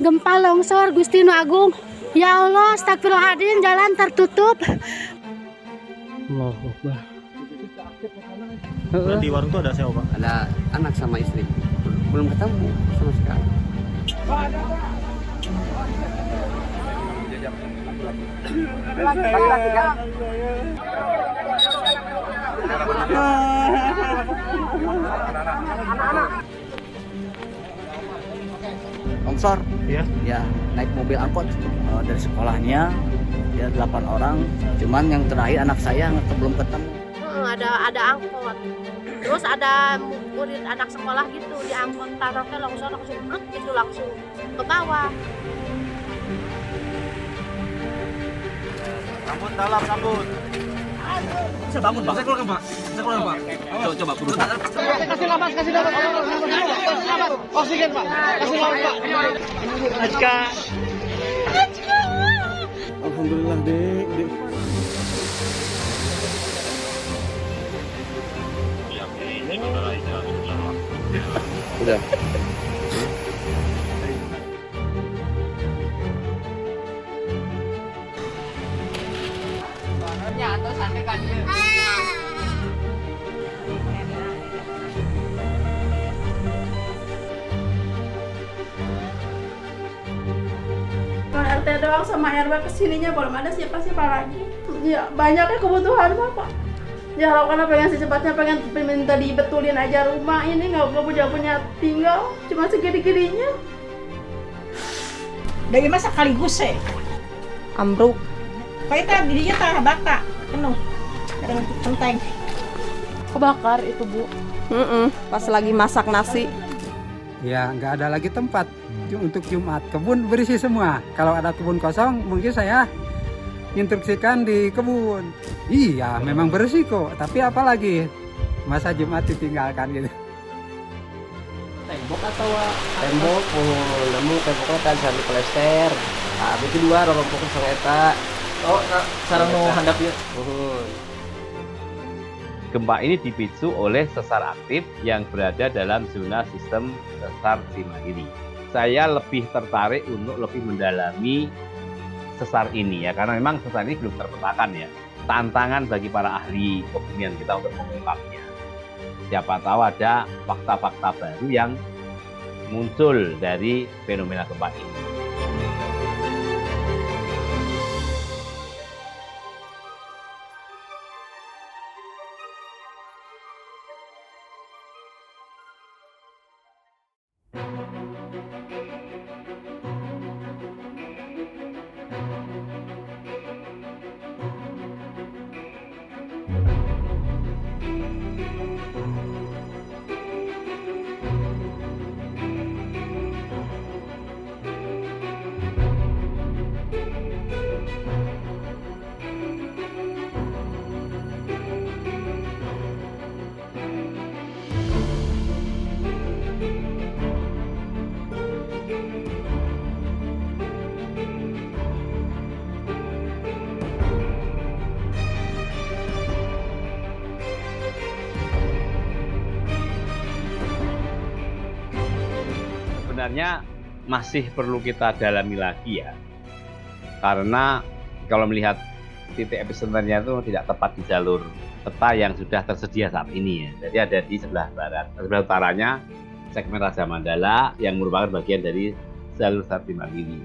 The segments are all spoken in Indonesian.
Gempa longsor Gusti Nu Agung. Ya Allah, astagfirullahaladzim, jalan tertutup. Allahu Akbar. Di warung tuh ada siapa, Pak? Ada anak sama istri. Belum ketemu sama sekali. Longsor. Iya. Ya, naik mobil angkot dari sekolahnya. Ya 8 orang. Cuman yang terakhir anak saya belum ketemu. Ada angkot. Terus ada murid anak sekolah gitu di angkot, tanahnya longsor langsung brut gitu, langsung ke bawah. Rambut dalam, rambut. Bisa bangun, Pak. Saya keluarkan, Pak. Coba berusaha. Kasih nafas. Oksigen, Pak. Kasih nafas, Pak. Najka. Alhamdulillah, Dek. Udah. RT doang sama RW kesininya belum ada siapa-siapa lagi. Ya banyaknya kebutuhan Bapak. Ya karena pengen secepatnya pengen minta dibetulin aja rumah ini nggak punya tinggal cuma segini-gininya. Dari masa sekaligus Ambruk. kayak tadi dia tanah bata penuh dengan centeng. Kebakar itu Bu. Pas lagi masak nasi. Ya nggak ada lagi tempat untuk Jumat. Kebun berisi semua. Kalau ada kebun kosong mungkin saya instruksikan di kebun. Iya memang berisiko, tapi apalagi masa Jumat ditinggalkan gitu. Tembok atau tembok nemu temboknya kan sampai plester. Nah, itu dua orang pokok sang eta. Oh, sareng nu handap ieu. Gempa ini dipicu oleh sesar aktif yang berada dalam zona sistem sesar Cimandiri. Saya lebih tertarik untuk lebih mendalami sesar ini ya, karena memang sesar ini belum terpetakan ya. Tantangan bagi para ahli kebumian kita untuk mengungkapnya. Siapa tahu ada fakta-fakta baru yang muncul dari fenomena gempa ini. Sebenarnya masih perlu kita dalami lagi ya, karena kalau melihat titik epicenternya itu tidak tepat di jalur peta yang sudah tersedia saat ini ya. Jadi ada di sebelah barat, sebelah utaranya segmen Raja Mandala yang merupakan bagian dari jalur sesar Cimandiri.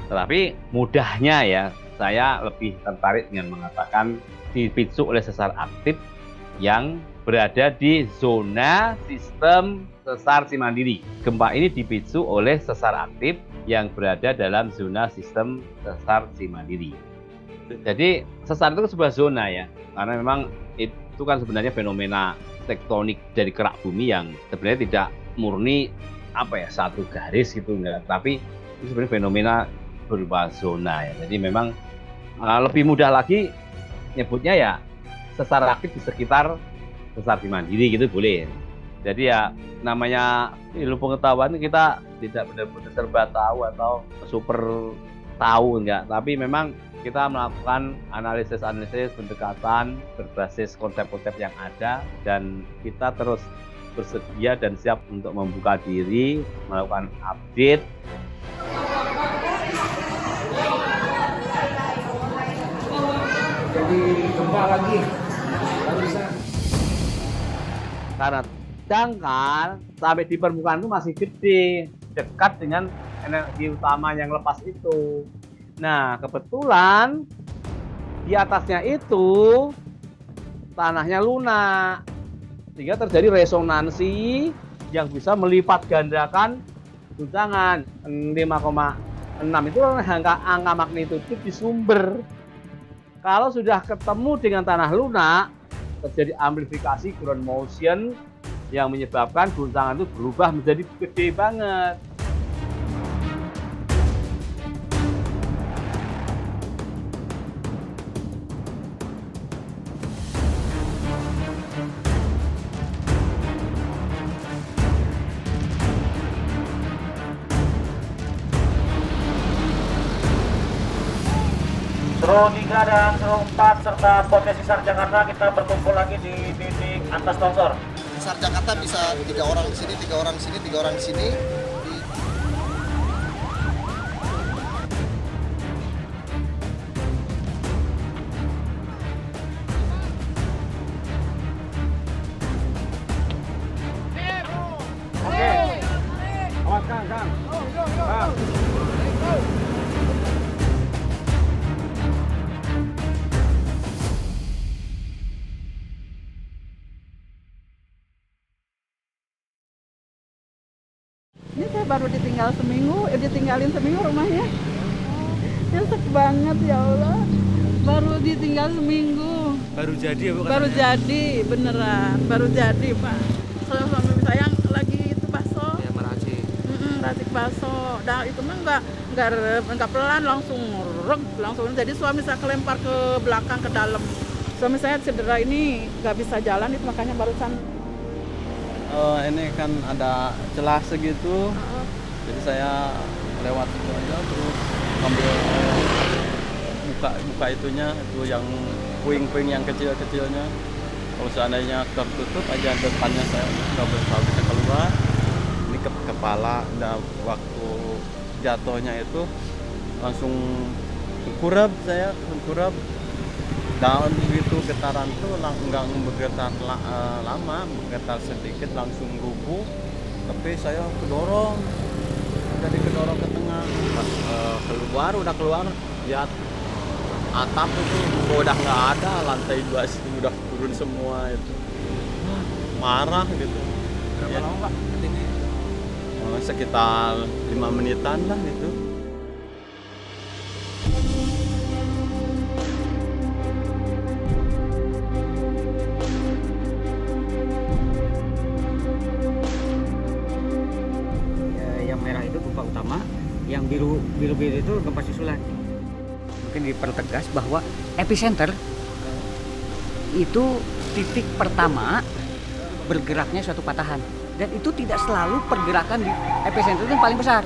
Tetapi mudahnya ya, saya lebih tertarik dengan mengatakan dipicu oleh sesar aktif yang berada di zona sistem sesar Cimandiri. Gempa ini dipicu oleh sesar aktif yang berada dalam zona sistem sesar Cimandiri. Jadi sesar itu sebuah zona ya, karena memang itu kan sebenarnya fenomena tektonik dari kerak bumi yang sebenarnya tidak murni satu garis gitu enggak, tapi itu sebenarnya fenomena berupa zona ya. Jadi memang lebih mudah lagi nyebutnya ya sesar aktif di sekitar sesar Cimandiri gitu boleh. Jadi ya namanya ilmu pengetahuan kita tidak benar-benar serba tahu atau super tahu enggak, tapi memang kita melakukan analisis pendekatan berbasis konsep-konsep yang ada, dan kita terus bersedia dan siap untuk membuka diri, melakukan update lagi gempa lagi. Nggak bisa. Karena dangkal sampai di permukaan itu masih gede, dekat dengan energi utama yang lepas itu. Nah, kebetulan di atasnya itu tanahnya lunak, sehingga terjadi resonansi yang bisa melipat gandakan guncangan. 5,6 itu angka magnitudo di sumber. Kalau sudah ketemu dengan tanah lunak, terjadi amplifikasi ground motion yang menyebabkan guncangan itu berubah menjadi gede banget. Seru 3 dan seru 4 serta potensi SAR Jakarta kita berkumpul lagi di titik atas longsor. SAR Jakarta bisa 3 orang di sini, 3 orang di sini, 3 orang di sini. Oke. Awas Kang. Kang. Ini saya baru ditinggalin seminggu rumahnya. Nyesek banget ya Allah. Baru ditinggal seminggu. Baru jadi ya Bu? Baru jadi, beneran. Baru jadi Pak. Soalnya suami saya lagi itu bakso. Ya meracik. Racik bakso. Dah itu mah enggak pelan, langsung reg, langsung. Jadi suami saya kelempar ke belakang ke dalam. Suami saya cedera ini nggak bisa jalan, itu makanya barusan. Ini kan ada celah segitu, jadi saya lewat itu aja terus ambil buka itunya, itu yang puing-puing yang kecil-kecilnya. Kalau seandainya tertutup aja depannya saya nggak bisa keluar. Ini ke kepala, dan waktu jatuhnya itu langsung tengkurap saya, daun begitu getaran tuh nggak bergetar lama, bergetar sedikit langsung rubuh. Tapi saya kedorong ke tengah. Pas udah keluar lihat atap itu udah nggak ada, lantai 2 itu udah turun semua itu. Marah gitu. Berapa lama Pak ini? Sekitar 5 menitan lah itu. Yang biru itu gempa susulan. Mungkin dipertegas bahwa epicenter itu titik pertama bergeraknya suatu patahan, dan itu tidak selalu pergerakan di epicenter itu yang paling besar.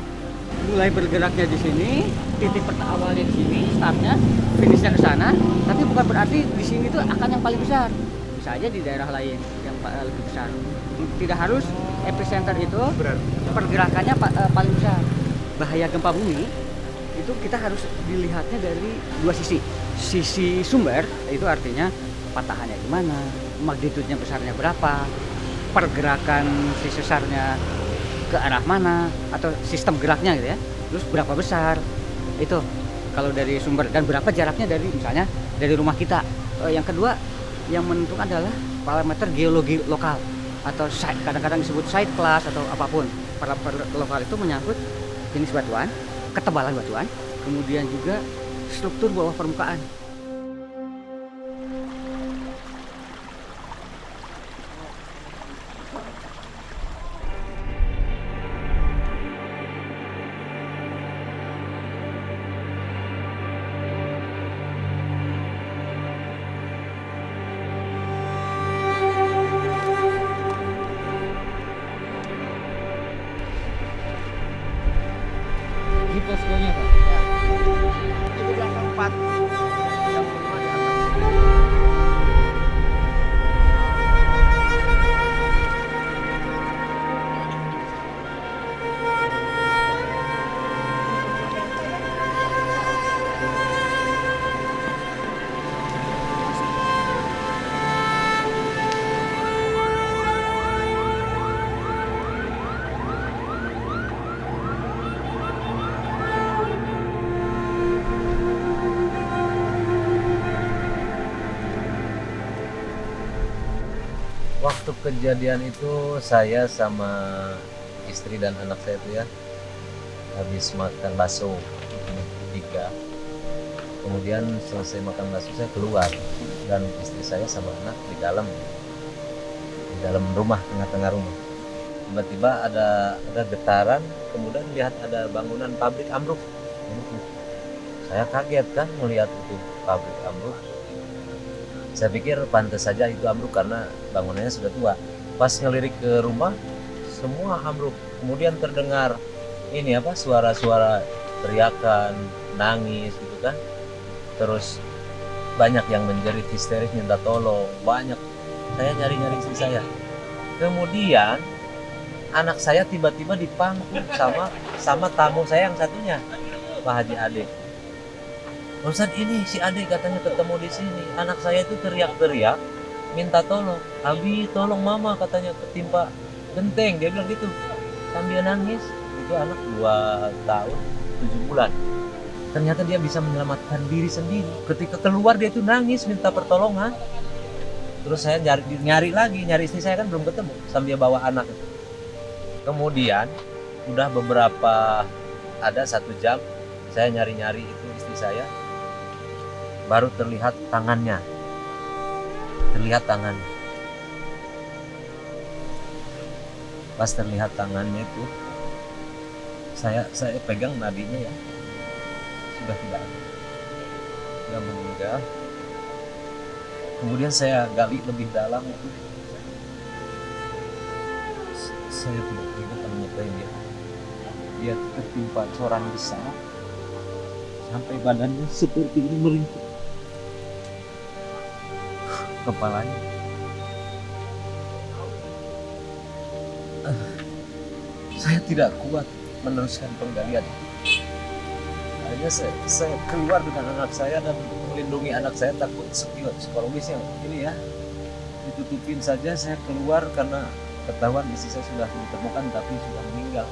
Mulai bergeraknya di sini, titik awalnya di sini, startnya, finishnya ke sana, tapi bukan berarti di sini itu akan yang paling besar. Bisa aja di daerah lain yang lebih besar. Tidak harus epicenter itu pergerakannya paling besar. Bahaya gempa bumi itu kita harus dilihatnya dari 2 sisi. Sisi sumber, itu artinya patahannya di mana, magnitudenya besarnya berapa, pergerakan si sesarnya ke arah mana, atau sistem geraknya gitu ya. Terus berapa besar, itu kalau dari sumber, dan berapa jaraknya dari misalnya dari rumah kita. Yang kedua yang menentukan adalah parameter geologi lokal atau site, kadang-kadang disebut site class atau apapun. Parameter lokal itu menyangkut jenis batuan, ketebalan batuan, kemudian juga struktur bawah permukaan. Di poskonya Pak? Ya. Itu belakang 4 yang kelima di atas. Waktu kejadian itu saya sama istri dan anak saya itu ya habis makan bakso 3. Kemudian selesai makan bakso saya keluar dan istri saya sama anak di dalam rumah, tengah-tengah rumah. Tiba-tiba ada getaran, kemudian lihat ada bangunan pabrik ambruk. Saya kaget kan melihat itu pabrik ambruk. Saya pikir pantas saja itu ambruk karena bangunannya sudah tua. Pas ngelirik ke rumah, semua ambruk. Kemudian terdengar suara-suara teriakan, nangis gitu kan. Terus banyak yang menjerit histeris minta tolong, banyak. Saya nyari-nyari istri saya. Kemudian anak saya tiba-tiba dipangku sama tamu saya yang satunya, Pak Haji Ade. Ustaz, ini si Ade katanya ketemu di sini. Anak saya itu teriak-teriak minta tolong. Abi, tolong mama, katanya ketimpa genteng. Dia bilang gitu sambil nangis. Itu anak 2 tahun 7 bulan. Ternyata dia bisa menyelamatkan diri sendiri. Ketika keluar dia itu nangis minta pertolongan. Terus saya nyari istri saya kan belum ketemu sambil bawa anak itu. Kemudian udah ada 1 jam saya nyari-nyari itu istri saya. Baru terlihat tangannya. Pas terlihat tangannya itu saya pegang nadinya ya. Sudah tidak ada. Sudah meninggal. Kemudian saya gali lebih dalam itu. Saya tidak ingat namanya dia. Dia tertimpa corang besar sampai badannya seperti ini meringkuk. Kepalanya. Saya tidak kuat meneruskan penggalian. Akhirnya saya keluar dengan anak saya dan melindungi anak saya, takut psikologisnya ini ya ditutupin saja. Saya keluar karena ketahuan istri saya sudah ditemukan tapi sudah meninggal.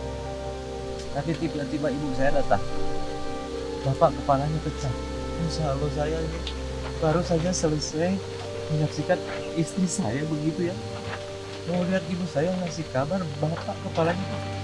Tapi tiba-tiba ibu saya datang, bapak kepalanya pecah. Insya Allah saya ini baru saja selesai menyaksikan istri saya begitu ya. Kemudian ibu saya ngasih kabar bapak kepalanya pecah.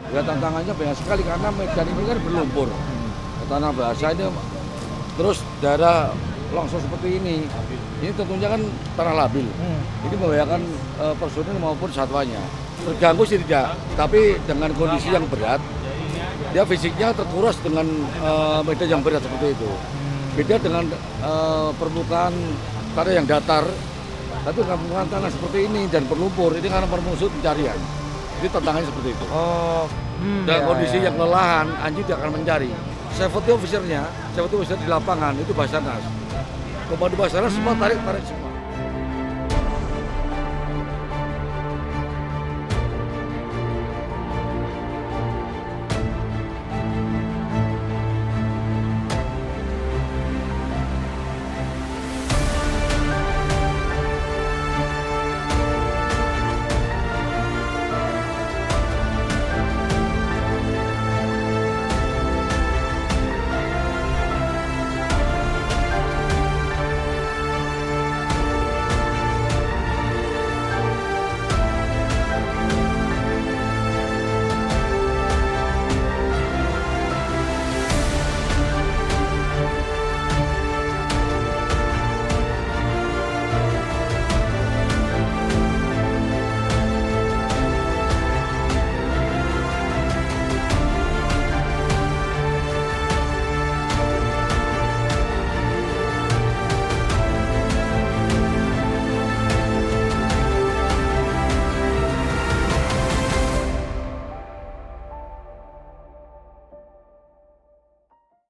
Ya tantangannya banyak sekali karena medan ini kan berlumpur, tanah basah ini, terus daerah longsor seperti ini tentunya kan tanah labil. Ini membahayakan personil maupun satwanya. Terganggu sih tidak, tapi dengan kondisi yang berat, dia fisiknya terkuras dengan medan yang berat seperti itu. Beda dengan permukaan tanah yang datar, tapi dengan permukaan tanah seperti ini dan berlumpur, ini karena permusuh pencarian. Jadi tantangannya seperti itu. Dan kondisi yang kelelahan, anjing tidak akan mencari. Safety officer di lapangan itu Basarnas. Komando Basarnas semua tarik semua.